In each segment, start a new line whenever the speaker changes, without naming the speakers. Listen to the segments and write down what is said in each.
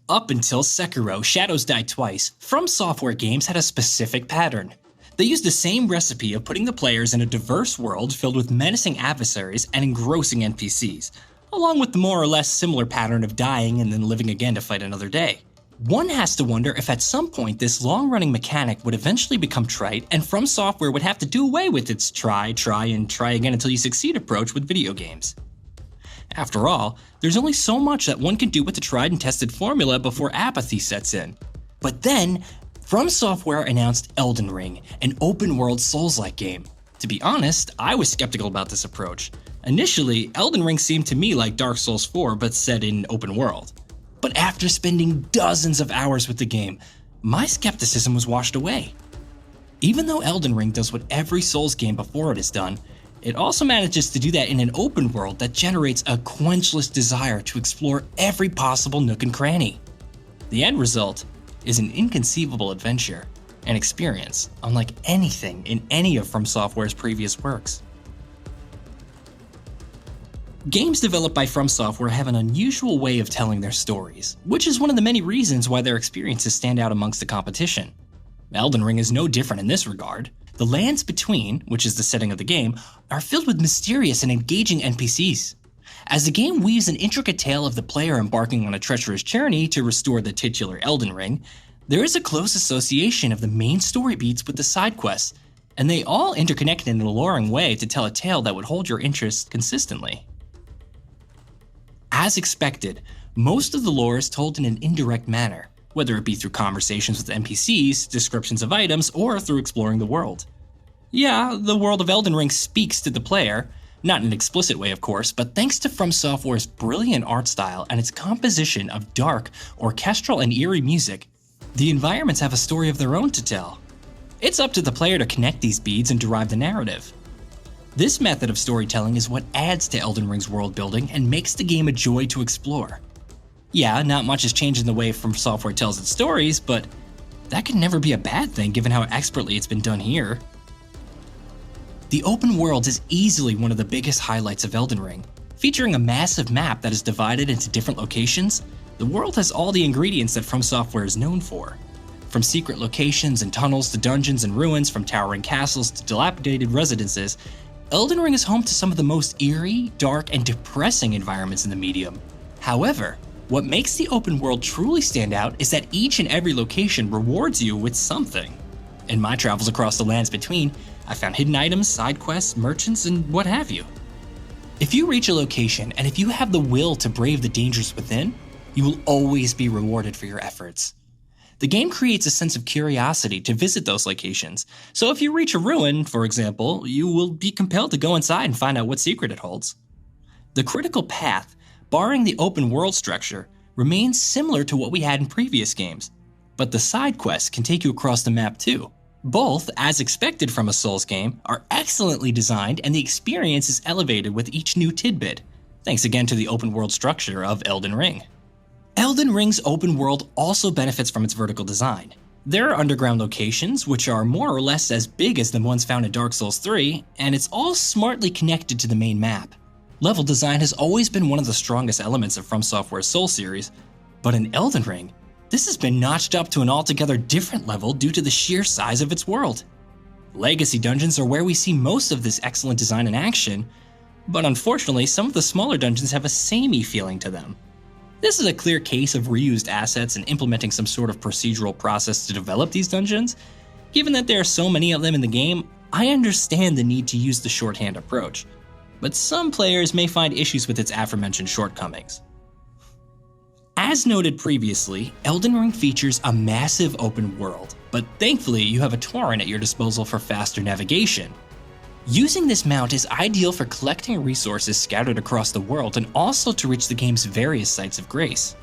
Up until Sekiro: Shadows Die Twice, From Software games had a specific pattern. They used the same recipe of putting the players in a diverse world filled with menacing adversaries and engrossing NPCs, along with the more or less similar pattern of dying and then living again to fight another day. One has to wonder if at some point this long-running mechanic would eventually become trite and From Software would have to do away with its try again until you succeed approach with video games. After all, there's only so much that one can do with the tried and tested formula before apathy sets in. But then, From Software announced Elden Ring, an open-world Souls-like game. To be honest, I was skeptical about this approach. Initially, Elden Ring seemed to me like Dark Souls 4 but set in open world. But after spending dozens of hours with the game, my skepticism was washed away. Even though Elden Ring does what every Souls game before it has done, it also manages to do that in an open world that generates a quenchless desire to explore every possible nook and cranny. The end result is an inconceivable adventure, an experience unlike anything in any of From Software's previous works. Games developed by From Software have an unusual way of telling their stories, which is one of the many reasons why their experiences stand out amongst the competition. Elden Ring is no different in this regard. The lands between, which is the setting of the game, are filled with mysterious and engaging NPCs. As the game weaves an intricate tale of the player embarking on a treacherous journey to restore the titular Elden Ring, there is a close association of the main story beats with the side quests, and they all interconnect in an alluring way to tell a tale that would hold your interest consistently. As expected, most of the lore is told in an indirect manner, whether it be through conversations with NPCs, descriptions of items, or through exploring the world. Yeah, the world of Elden Ring speaks to the player, not in an explicit way of course, but thanks to From Software's brilliant art style and its composition of dark, orchestral, and eerie music, the environments have a story of their own to tell. It's up to the player to connect these beads and derive the narrative. This method of storytelling is what adds to Elden Ring's world building and makes the game a joy to explore. Yeah, not much has changed in the way From Software tells its stories, but that could never be a bad thing given how expertly it's been done here. The open world is easily one of the biggest highlights of Elden Ring. Featuring a massive map that is divided into different locations, the world has all the ingredients that From Software is known for. From secret locations and tunnels to dungeons and ruins, from towering castles to dilapidated residences, Elden Ring is home to some of the most eerie, dark, and depressing environments in the medium. However, what makes the open world truly stand out is that each and every location rewards you with something. In my travels across the lands between, I found hidden items, side quests, merchants, and what have you. If you reach a location and if you have the will to brave the dangers within, you will always be rewarded for your efforts. The game creates a sense of curiosity to visit those locations, so if you reach a ruin, for example, you will be compelled to go inside and find out what secret it holds. The critical path, barring the open world structure, remains similar to what we had in previous games, but the side quests can take you across the map too. Both, as expected from a Souls game, are excellently designed and the experience is elevated with each new tidbit, thanks again to the open world structure of Elden Ring. Elden Ring's open world also benefits from its vertical design. There are underground locations, which are more or less as big as the ones found in Dark Souls 3, and it's all smartly connected to the main map. Level design has always been one of the strongest elements of From Software's Souls series, but in Elden Ring, this has been notched up to an altogether different level due to the sheer size of its world. Legacy dungeons are where we see most of this excellent design in action, but unfortunately some of the smaller dungeons have a samey feeling to them. This is a clear case of reused assets and implementing some sort of procedural process to develop these dungeons. Given that there are so many of them in the game, I understand the need to use the shorthand approach, but some players may find issues with its aforementioned shortcomings. As noted previously, Elden Ring features a massive open world, but thankfully you have a torrent at your disposal for faster navigation. Using this mount is ideal for collecting resources scattered across the world and also to reach the game's various sites of grace.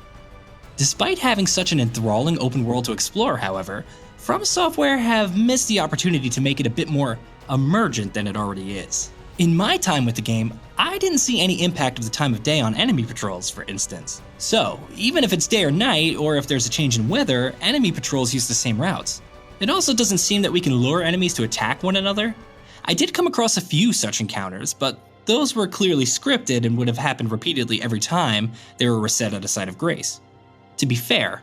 Despite having such an enthralling open world to explore, however, From Software have missed the opportunity to make it a bit more emergent than it already is. In my time with the game, I didn't see any impact of the time of day on enemy patrols, for instance. So, even if it's day or night, or if there's a change in weather, enemy patrols use the same routes. It also doesn't seem that we can lure enemies to attack one another. I did come across a few such encounters, but those were clearly scripted and would have happened repeatedly every time they were reset at a site of grace. To be fair,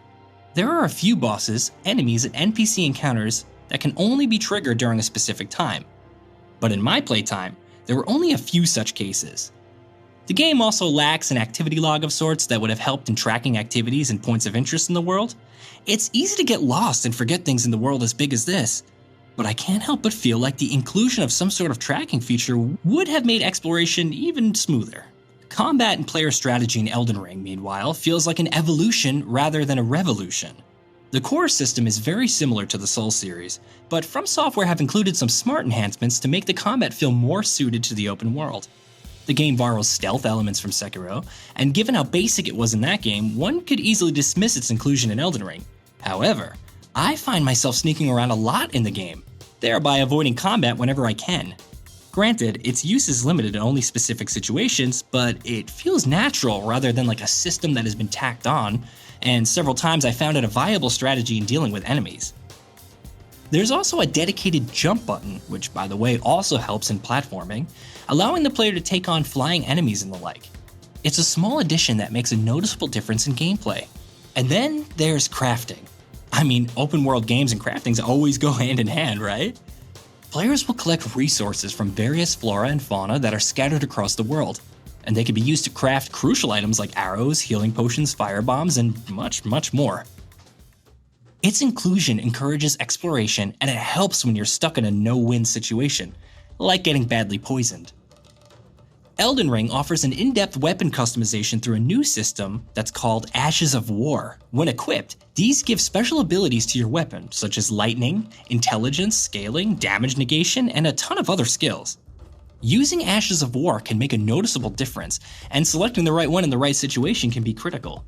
there are a few bosses, enemies, and NPC encounters that can only be triggered during a specific time. But in my playtime, there were only a few such cases. The game also lacks an activity log of sorts that would have helped in tracking activities and points of interest in the world. It's easy to get lost and forget things in the world as big as this, but I can't help but feel like the inclusion of some sort of tracking feature would have made exploration even smoother. Combat and player strategy in Elden Ring, meanwhile, feels like an evolution rather than a revolution. The core system is very similar to the Souls series, but From Software have included some smart enhancements to make the combat feel more suited to the open world. The game borrows stealth elements from Sekiro, and given how basic it was in that game, one could easily dismiss its inclusion in Elden Ring. However, I find myself sneaking around a lot in the game, thereby avoiding combat whenever I can. Granted, its use is limited to only specific situations, but it feels natural rather than like a system that has been tacked on, and several times I found it a viable strategy in dealing with enemies. There's also a dedicated jump button, which by the way also helps in platforming, allowing the player to take on flying enemies and the like. It's a small addition that makes a noticeable difference in gameplay. And then there's crafting. I mean, open world games and craftings always go hand in hand, right? Players will collect resources from various flora and fauna that are scattered across the world, and they can be used to craft crucial items like arrows, healing potions, firebombs, and much, much more. Its inclusion encourages exploration, and it helps when you're stuck in a no-win situation, like getting badly poisoned. Elden Ring offers an in-depth weapon customization through a new system that's called Ashes of War. When equipped, these give special abilities to your weapon, such as lightning, intelligence, scaling, damage negation, and a ton of other skills. Using Ashes of War can make a noticeable difference, and selecting the right one in the right situation can be critical.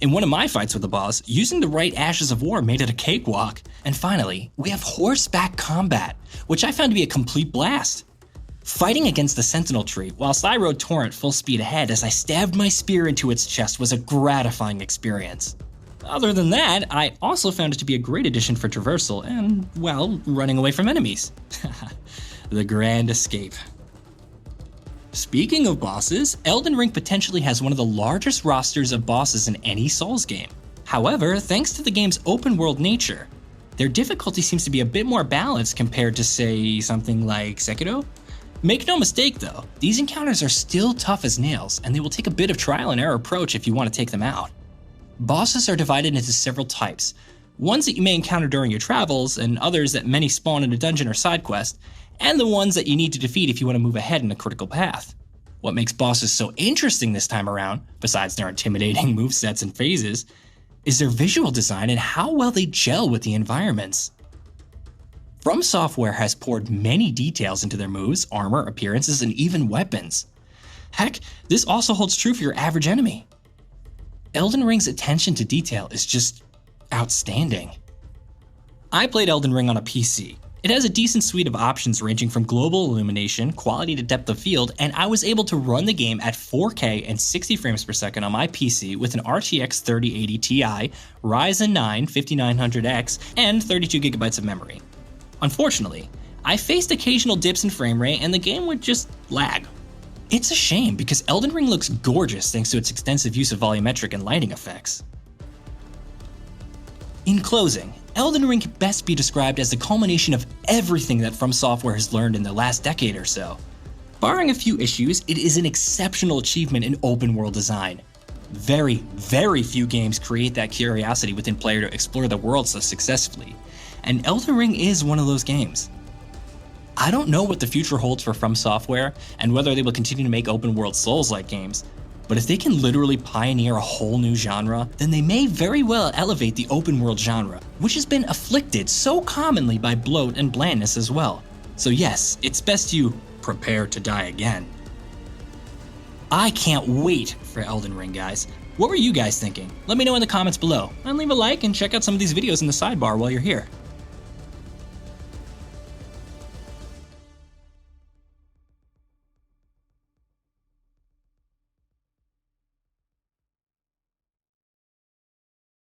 In one of my fights with the boss, using the right Ashes of War made it a cakewalk. And finally, we have horseback combat, which I found to be a complete blast. Fighting against the Sentinel tree whilst I rode Torrent full speed ahead as I stabbed my spear into its chest was a gratifying experience. Other than that, I also found it to be a great addition for traversal and, well, running away from enemies. The grand escape. Speaking of bosses, Elden Ring potentially has one of the largest rosters of bosses in any Souls game. However, thanks to the game's open world nature, their difficulty seems to be a bit more balanced compared to, say, something like Sekiro. Make no mistake though, these encounters are still tough as nails, and they will take a bit of trial and error approach if you want to take them out. Bosses are divided into several types, ones that you may encounter during your travels, and others that many spawn in a dungeon or side quest, and the ones that you need to defeat if you want to move ahead in a critical path. What makes bosses so interesting this time around, besides their intimidating movesets and phases, is their visual design and how well they gel with the environments. From Software has poured many details into their moves, armor, appearances, and even weapons. Heck, this also holds true for your average enemy. Elden Ring's attention to detail is just outstanding. I played Elden Ring on a PC. It has a decent suite of options ranging from global illumination, quality to depth of field, and I was able to run the game at 4K and 60 frames per second on my PC with an RTX 3080 Ti, Ryzen 9 5900X, and 32GB of memory. Unfortunately, I faced occasional dips in frame rate and the game would just lag. It's a shame because Elden Ring looks gorgeous thanks to its extensive use of volumetric and lighting effects. In closing, Elden Ring can best be described as the culmination of everything that From Software has learned in the last decade or so. Barring a few issues, it is an exceptional achievement in open world design. Very, very few games create that curiosity within player to explore the world so successfully, and Elden Ring is one of those games. I don't know what the future holds for From Software and whether they will continue to make open world Souls-like games, but if they can literally pioneer a whole new genre, then they may very well elevate the open world genre, which has been afflicted so commonly by bloat and blandness as well. So yes, it's best you prepare to die again. I can't wait for Elden Ring, guys. What were you guys thinking? Let me know in the comments below, and leave a like and check out some of these videos in the sidebar while you're here.